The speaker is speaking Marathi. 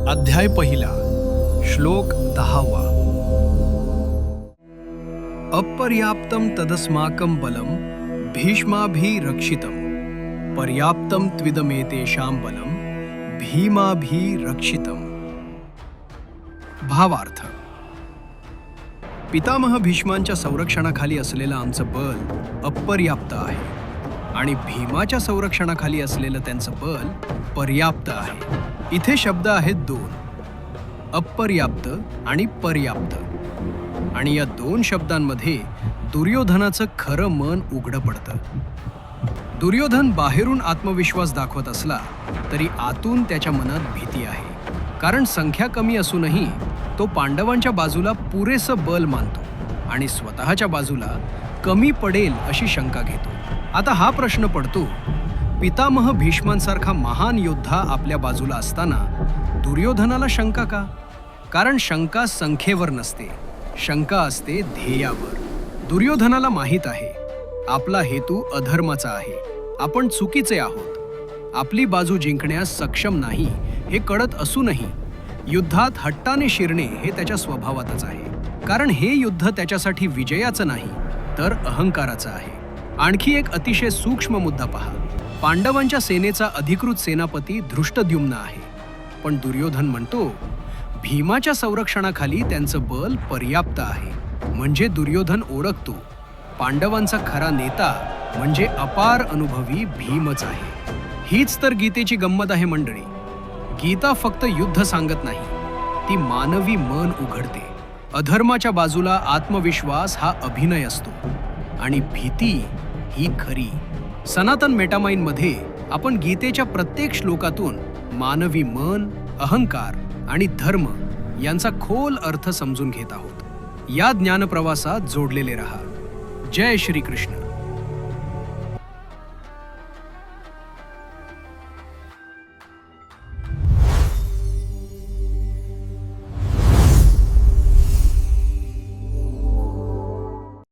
अध्याय पहिला, श्लोक 10वा. अपर्याप्तं तदस्माकं बलं भीष्माभिरक्षितं पर्याप्तं त्विदमेतेषां बलं भीमाभिरक्षितं. भावार्थ: पितामह भीष्मांच्या संरक्षणाखाली असलेलं आमचं बल अपर्याप्त आहे आणि भीमाच्या संरक्षणाखाली असलेलं त्यांचं बल पर्याप्त आहे. इथे शब्द आहेत दोन, अपर्याप्त आणि पर्याप्त, आणि या दोन शब्दांमध्ये दुर्योधनाचं खरं मन उघडं पडतं. दुर्योधन बाहेरून आत्मविश्वास दाखवत असला तरी आतून त्याच्या मनात भीती आहे, कारण संख्या कमी असूनही तो पांडवांच्या बाजूला पुरेसं बल मानतो आणि स्वतःच्या बाजूला कमी पडेल अशी शंका घेतो. आता हा प्रश्न पडतो, पितामह भीष्मांसारखा महान योद्धा आपल्या बाजूला असताना दुर्योधनाला शंका का? कारण शंका संख्येवर नसते, शंका असते ध्येयावर. दुर्योधनाला माहीत आहे आपला हेतू अधर्माचा आहे, आपण चुकीचे आहोत, आपली बाजू जिंकण्यास सक्षम नाही हे कळत असूनही युद्धात हट्टाने शिरणे हे त्याच्या स्वभावातच आहे, कारण हे युद्ध त्याच्यासाठी विजयाचं नाही तर अहंकाराचं आहे. आणखी एक अतिशय सूक्ष्म मुद्दा पहा, पांडवांच्या सेनेचा अधिकृत सेनापती धृष्टद्युम्न आहे, पण दुर्योधन म्हणतो भीमाच्या संरक्षणाखाली त्यांचं बल पर्याप्त आहे. म्हणजे दुर्योधन ओळखतो पांडवांचा खरा नेता म्हणजे अपार अनुभवी भीमच आहे. हीच तर गीतेची गंमत आहे मंडळी. गीता फक्त युद्ध सांगत नाही, ती मानवी मन उघडते. अधर्माच्या बाजूला आत्मविश्वास हा अभिनय असतो आणि भीती ही खरी. सनातन मेटामाइंडमध्ये आपण गीतेच्या प्रत्येक श्लोकातून मानवी मन, अहंकार आणि धर्म यांचा खोल अर्थ समजून घेत आहोत. या ज्ञानप्रवासात जोडलेले रहा. जय श्री कृष्ण.